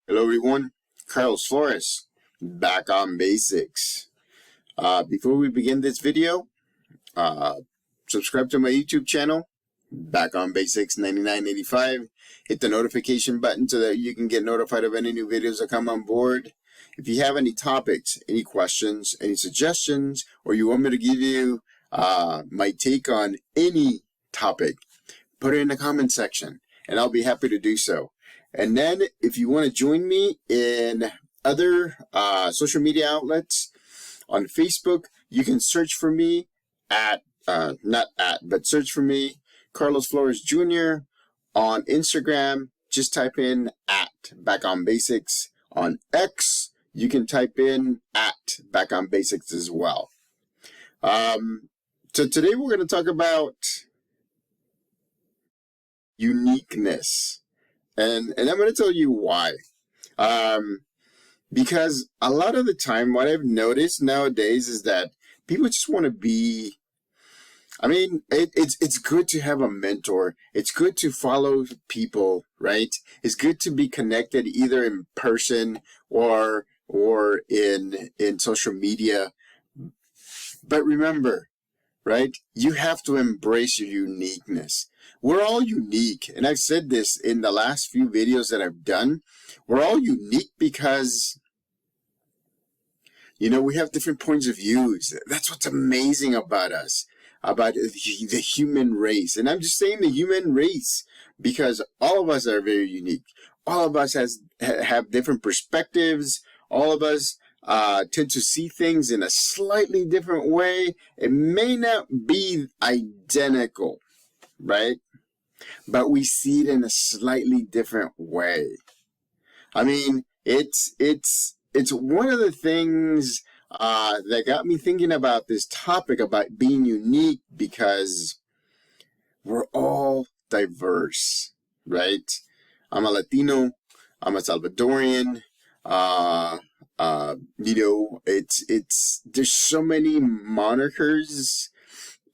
Hello everyone, Carlos Flores, back on basics. Before we begin this video, uh, subscribe to my YouTube channel, back on basics 9985. Hit the notification button so that you can get notified of any new videos that come on board. If you have any topics, any questions, any suggestions, or you want me to give you my take on any topic, put it in the comment section and I'll be happy to do so. And then if you want to join me in other social media outlets, on Facebook, you can search for me search for me, Carlos Flores Jr. On Instagram, just type in @back on basics. On X, you can type in @back on basics as well. So today we're going to talk about uniqueness. And I'm going to tell you why. Because a lot of the time, what I've noticed nowadays is that people just want to be, it's good to have a mentor. It's good to follow people, right? It's good to be connected either in person or in social media. But remember, right? You have to embrace your uniqueness. We're all unique. And I've said this in the last few videos that I've done. We're all unique because, we have different points of views. That's what's amazing about us, about the human race. And I'm just saying the human race because all of us are very unique. All of us have different perspectives. All of us tend to see things in a slightly different way. It may not be identical, right? But we see it in a slightly different way. It's one of the things that got me thinking about this topic about being unique because we're all diverse, right? I'm a Latino. I'm a Salvadorian. There's so many monikers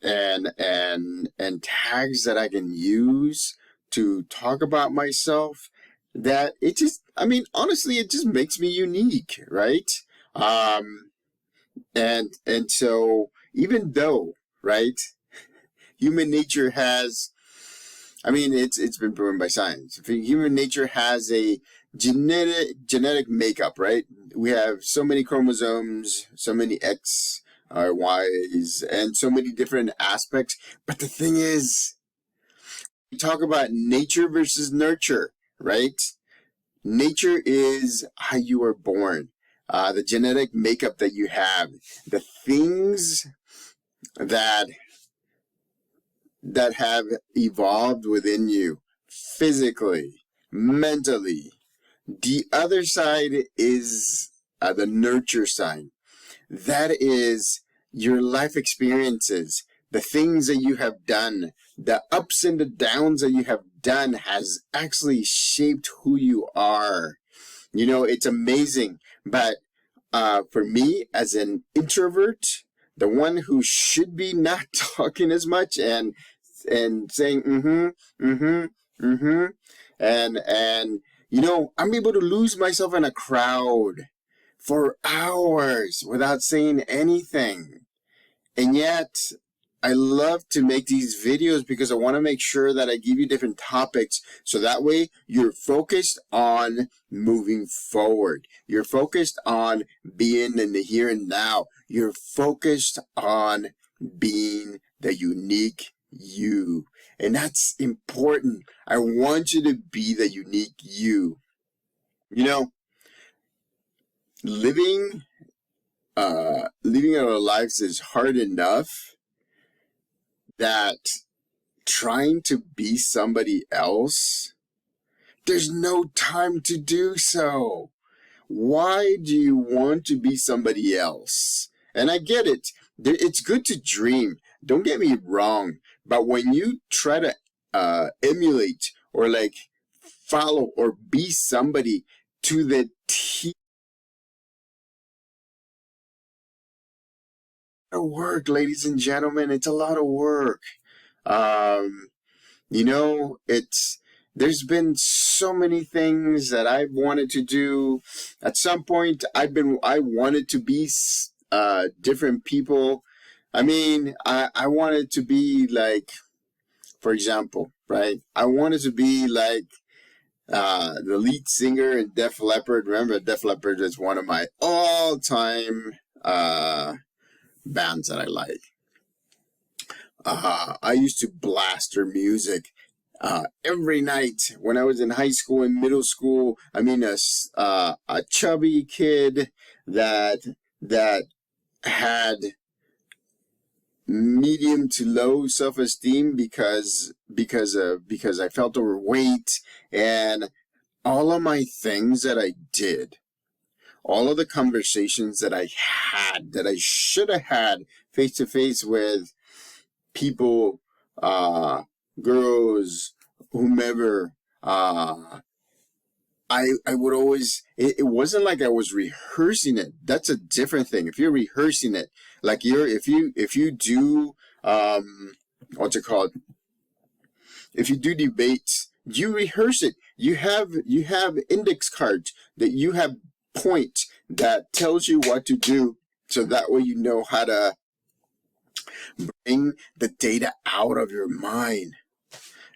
and tags that I can use to talk about myself that honestly, it just makes me unique, right? And so even though, right, human nature has, it's been proven by science. Human nature has a genetic makeup, right? We have so many chromosomes, so many X, Y's, and so many different aspects. But the thing is, we talk about nature versus nurture, right? Nature is how you are born, the genetic makeup that you have, the things that have evolved within you physically, mentally. The other side is the nurture side. That is your life experiences, the things that you have done, the ups and the downs that you have done has actually shaped who you are. It's amazing. But for me, as an introvert, the one who should be not talking as much and saying and I'm able to lose myself in a crowd for hours without saying anything. And yet, I love to make these videos because I want to make sure that I give you different topics so that way you're focused on moving forward. You're focused on being in the here and now. You're focused on being the unique you. And that's important. I want you to be the unique you. Living our lives is hard enough that trying to be somebody else, there's no time to do so. Why do you want to be somebody else? And I get it. It's good to dream. Don't get me wrong. But when you try to emulate or follow or be somebody to the T, work, ladies and gentlemen, it's a lot of work. It's there's been so many things that I've wanted to do. At some point, I wanted to be different people. I mean, I wanted to be like, for example, right? I wanted to be like the lead singer in Def Leppard. Remember, Def Leppard is one of my all-time bands that I like. I used to blast their music every night when I was in high school and middle school. I mean, a chubby kid that had medium to low self-esteem because I felt overweight, and all of my things that I did, all of the conversations that I had that I should have had face to face with people, girls, whomever, I would always, it wasn't like I was rehearsing it. That's a different thing. If you're rehearsing it, like if you do, what's it called? If you do debates, you rehearse it. You have index cards that you have points that tells you what to do. So that way you know how to bring the data out of your mind.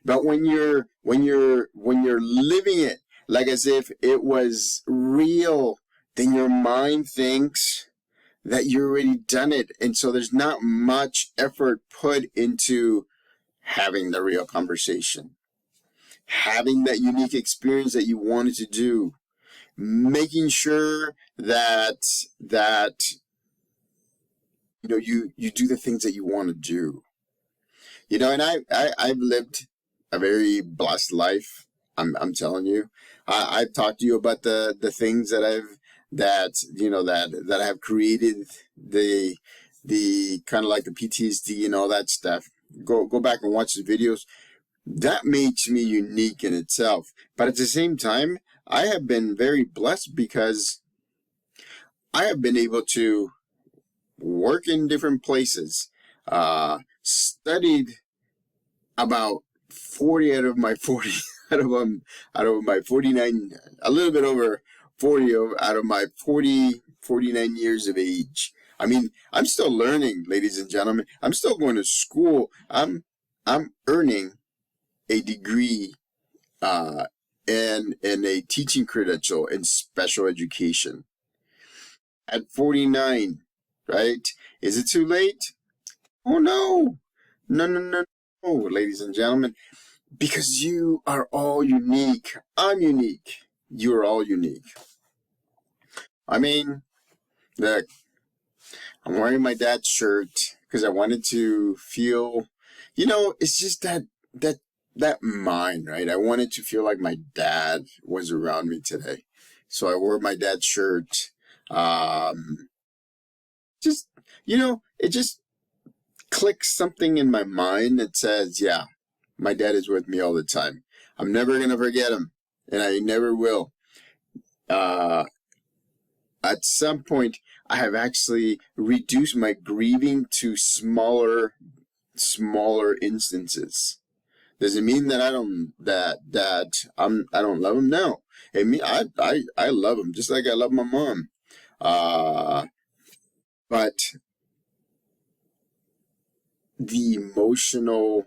But when you're living it like as if it was real, then your mind thinks that you already done it. And so there's not much effort put into having the real conversation, having that unique experience that you wanted to do, making sure that you know you do the things that you want to do. You know, and I've lived a very blessed life. I'm telling you. I've talked to you about the things that I have created, the kind of like the PTSD and all that stuff. Go back and watch the videos. That makes me unique in itself. But at the same time, I have been very blessed because I have been able to work in different places, studied about 40 out of my 40 out of my 49, a little bit over 40 out of my 49 years of age. I mean, I'm still learning, ladies and gentlemen. I'm still going to school. I'm earning a degree and a teaching credential in special education at 49, right? Is it too late? Oh no. No, ladies and gentlemen. Because you are all unique. I'm unique. You're all unique. I mean, look, I'm wearing my dad's shirt because I wanted to feel, it's just that mind, right? I wanted to feel like my dad was around me today. So I wore my dad's shirt. Just, it just clicks something in my mind that says, yeah, my dad is with me all the time. I'm never going to forget him, and I never will. At some point, I have actually reduced my grieving to smaller instances. Does it mean that I don't love him? No. It mean I love him just like I love my mom. But the emotional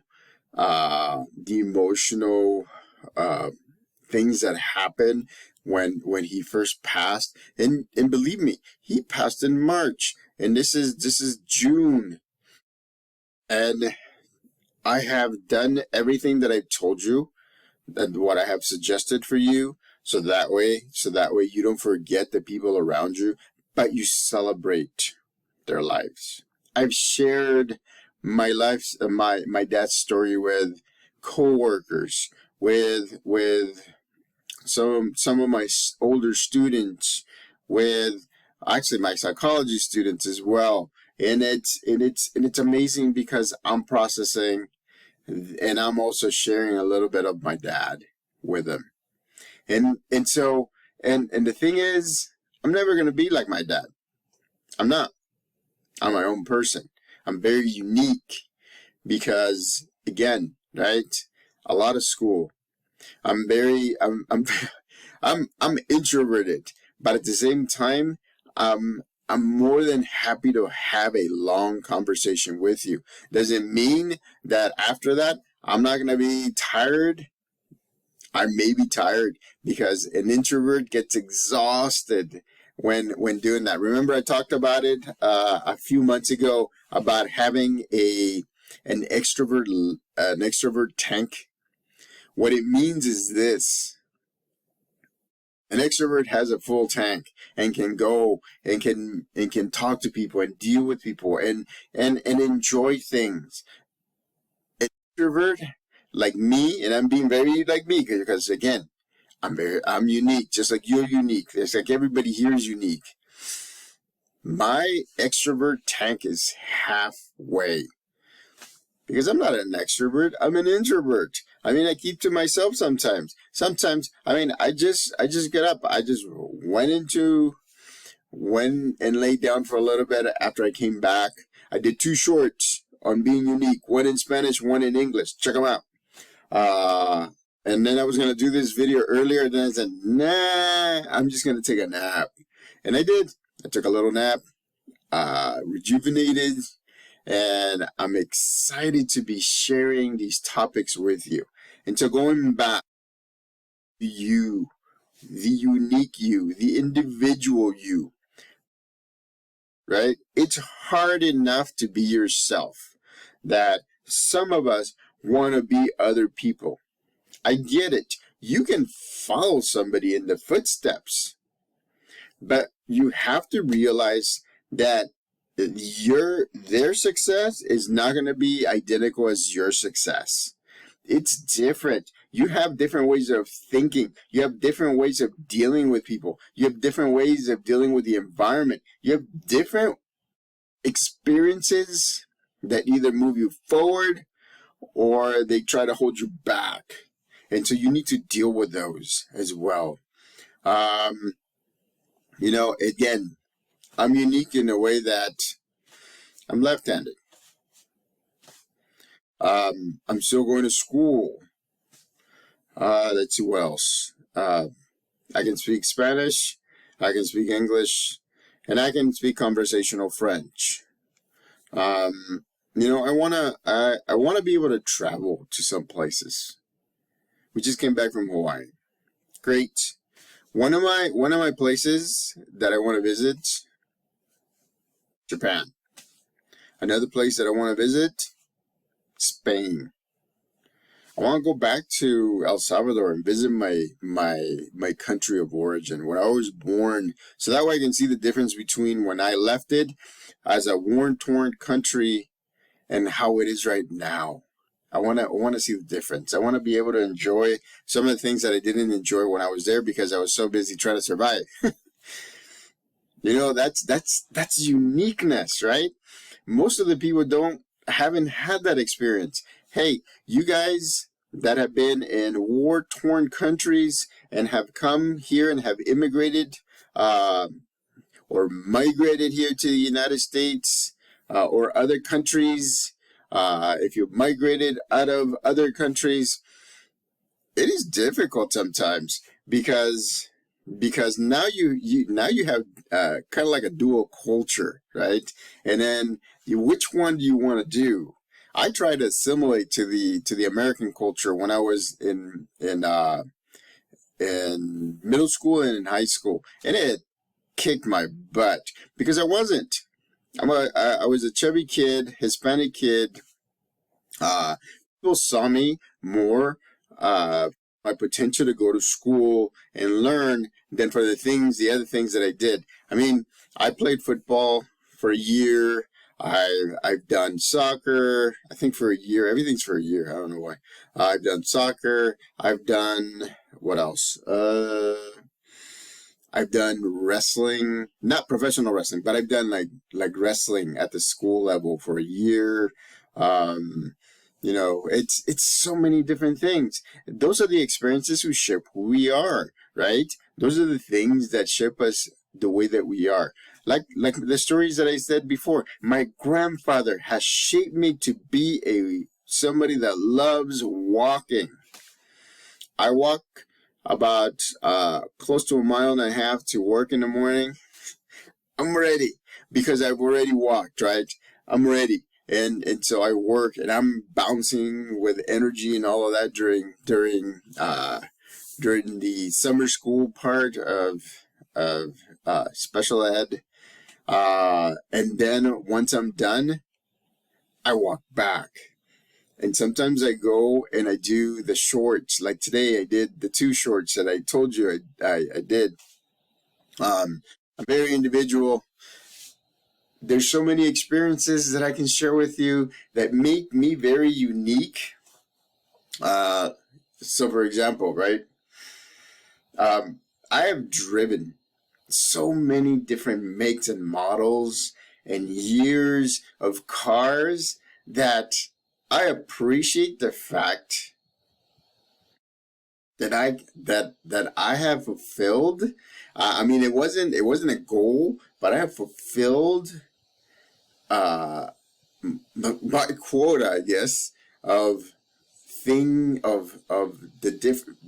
things that happened when he first passed, and believe me, he passed in March, and this is June, and I have done everything that I've told you, and what I have suggested for you, so that way you don't forget the people around you, but you celebrate their lives. I've shared my life's my dad's story with coworkers, with some of my older students, with actually my psychology students as well. And it's amazing because I'm processing, and I'm also sharing a little bit of my dad with them. And so the thing is, I'm never gonna be like my dad. I'm not. I'm my own person. I'm very unique because, again, right? A lot of school. I'm very, I'm introverted, but at the same time, I'm more than happy to have a long conversation with you. Does it mean that after that, I'm not going to be tired? I may be tired because an introvert gets exhausted when doing that. Remember, I talked about it a few months ago about having an extrovert tank. What it means is this: an extrovert has a full tank and can go and can talk to people and deal with people and enjoy things. An introvert like me, and I'm being very like me because again, I'm unique, just like you're unique. It's like everybody here is unique. My extrovert tank is halfway. Because I'm not an extrovert, I'm an introvert. I mean, I keep to myself sometimes. Sometimes, I mean, I just get up. I just went and laid down for a little bit after I came back. I did 2 shorts on being unique, one in Spanish, one in English. Check them out. And then I was going to do this video earlier. Then I said, nah, I'm just going to take a nap. And I did. I took a little nap, rejuvenated, and I'm excited to be sharing these topics with you. And so going back to you, the unique you, the individual you, right? It's hard enough to be yourself that some of us want to be other people. I get it. You can follow somebody in the footsteps, but you have to realize that their success is not going to be identical as your success. It's different. You have different ways of thinking. You have different ways of dealing with people. You have different ways of dealing with the environment. You have different experiences that either move you forward or they try to hold you back. And so you need to deal with those as well. Again, I'm unique in a way that I'm left-handed. I'm still going to school. Let's see what else. I can speak Spanish, I can speak English, and I can speak conversational French. I wanna be able to travel to some places. We just came back from Hawaii. Great. One of my places that I want to visit, Japan. Another place that I want to visit, Spain. I want to go back to El Salvador and visit my country of origin, where I was born, so that way I can see the difference between when I left it as a war-torn country and how it is right now. I want to see the difference. I want to be able to enjoy some of the things that I didn't enjoy when I was there because I was so busy trying to survive. That's uniqueness, right? Most of the people haven't had that experience. Hey, you guys that have been in war-torn countries and have come here and have immigrated or migrated here to the United States or other countries, if you've migrated out of other countries, it is difficult sometimes because now you have kind of like a dual culture, right? And then which one do you want to do? I try to assimilate to the American culture when I was in middle school and in high school, and it kicked my butt because I wasn't. I was a chubby kid, Hispanic kid. People saw me more my potential to go to school and learn than for the other things that I did. I mean, I played football for a year. I've done soccer, I think for a year. Everything's for a year. I don't know why. I've done soccer. I've done, what else? I've done wrestling, not professional wrestling, but I've done like wrestling at the school level for a year. It's so many different things. Those are the experiences who shape who we are, right? Those are the things that shape us the way that we are. Like the stories that I said before, my grandfather has shaped me to be somebody that loves walking. I walk about close to 1.5 miles to work in the morning. I'm ready because I've already walked, right? I'm ready. And so I work and I'm bouncing with energy and all of that during the summer school part of special ed. And then once I'm done, I walk back. And sometimes I go and I do the shorts. Like today, I did the 2 shorts that I told you I did. I'm very individual. There's so many experiences that I can share with you that make me very unique. So for example, right? I have driven so many different makes and models and years of cars that I appreciate the fact that I have fulfilled. I mean, it wasn't a goal, but I have fulfilled my quota, I guess, of the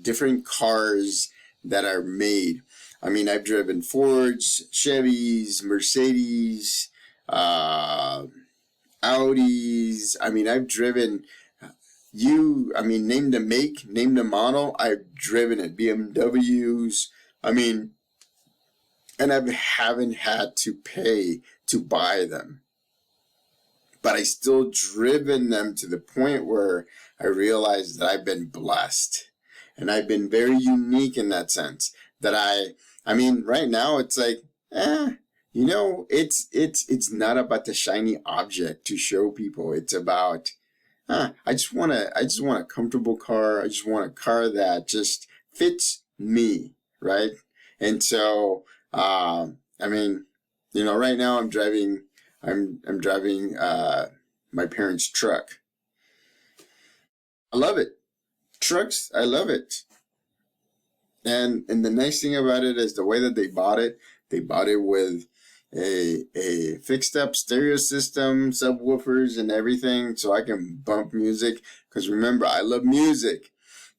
different cars that are made. I mean, I've driven Fords, Chevys, Mercedes, Audis. I mean, I've driven name the make, name the model. I've driven it. BMWs. I mean, and I haven't had to pay to buy them. But I still driven them to the point where I realized that I've been blessed. And I've been very unique in that sense. That I mean, right now it's like, it's not about the shiny object to show people. It's about, I just want a comfortable car. I just want a car that just fits me, right? And so, I mean, right now I'm driving my parents' truck. I love it. Trucks, I love it. And the nice thing about it is the way that they bought it with a fixed up stereo system, subwoofers and everything, so I can bump music. Because remember, I love music.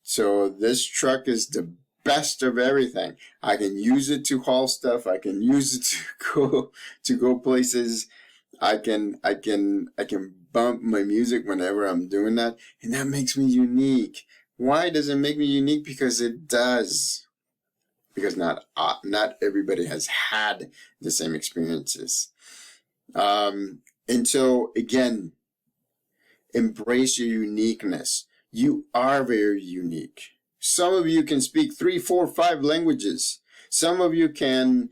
So this truck is the best of everything. I can use it to haul stuff. I can use it to go places. I can bump my music whenever I'm doing that, and that makes me unique. Why does it make me unique? Because it does. Because not everybody has had the same experiences. And so again, embrace your uniqueness. You are very unique. Some of you can speak 3, 4, 5 languages. Some of you can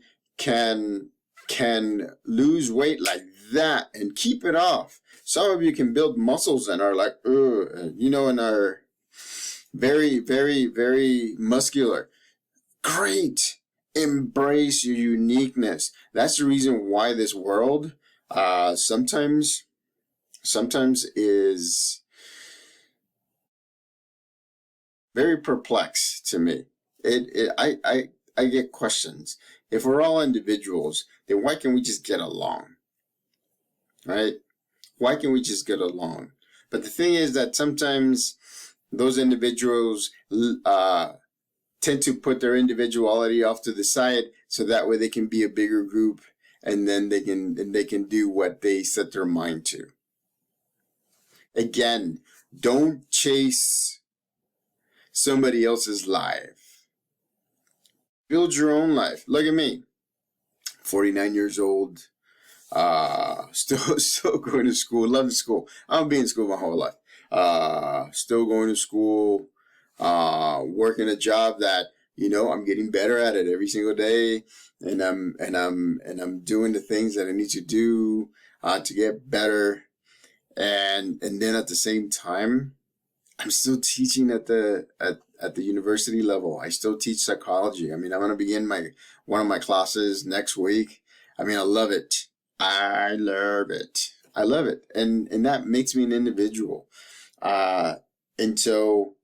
lose weight like that and keep it off. Some of you can build muscles and are like, and are very, very, very muscular. Great. Embrace your uniqueness. That's the reason why this world sometimes is very perplexed to me. I get questions. If we're all individuals, then why can't we just get along? Right? Why can't we just get along? But the thing is that sometimes those individuals tend to put their individuality off to the side so that way they can be a bigger group, and then they can do what they set their mind to. Again, don't chase somebody else's life. Build your own life. Look at me, 49 years old, still going to school, loving school. I've been in school my whole life. Still going to school, working a job that, I'm getting better at it every single day, and I'm doing the things that I need to do to get better, and then at the same time, I'm still teaching at the university level. I still teach psychology. I mean, I'm going to begin one of my classes next week. I mean, I love it. I love it. I love it. And that makes me an individual. And so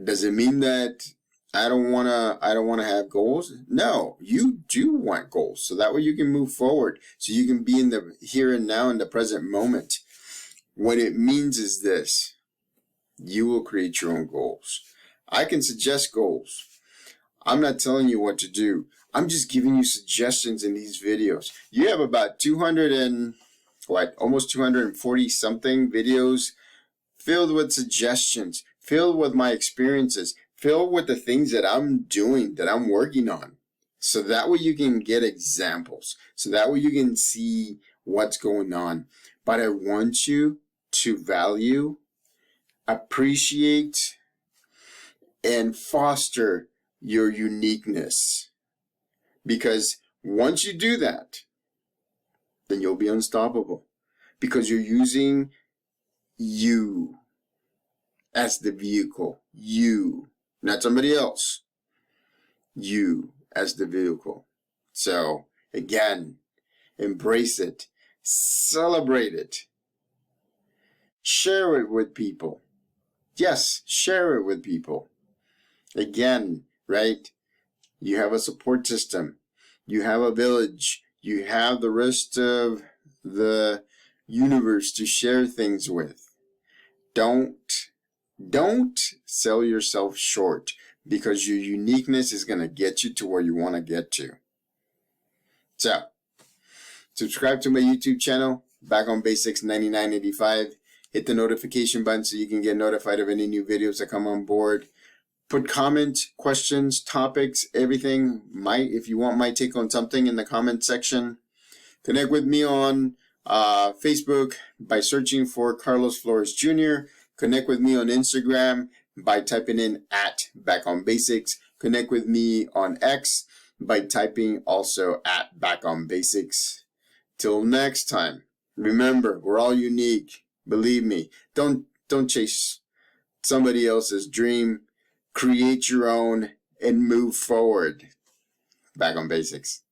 does it mean that I don't want to have goals? No, you do want goals. So that way you can move forward. So you can be in the here and now, in the present moment. What it means is this: You will create your own goals. I can suggest goals. I'm not telling you what to do. I'm just giving you suggestions in these videos. You have about almost 240 something videos filled with suggestions, filled with my experiences, filled with the things that I'm doing, that I'm working on. So that way you can get examples. So that way you can see what's going on. But I want you to value, appreciate, and foster your uniqueness. Because once you do that, then you'll be unstoppable. Because you're using you as the vehicle. You, not somebody else. You as the vehicle. So, again, embrace it. Celebrate it. Share it with people. Yes, share it with people. Again, right? You have a support system. You have a village. You have the rest of the universe to share things with. Don't sell yourself short, because your uniqueness is going to get you to where you want to get to. So, subscribe to my YouTube channel, Back on Basics 9985. Hit the notification button so you can get notified of any new videos that come on board. Put comments, questions, topics, everything. If you want my take on something in the comment section. Connect with me on Facebook by searching for Carlos Flores Jr. Connect with me on Instagram by typing in @BackOnBasics. Connect with me on X by typing also @BackOnBasics. Till next time, remember, we're all unique. Believe me. Don't chase somebody else's dream. Create your own and move forward. Back on Basics.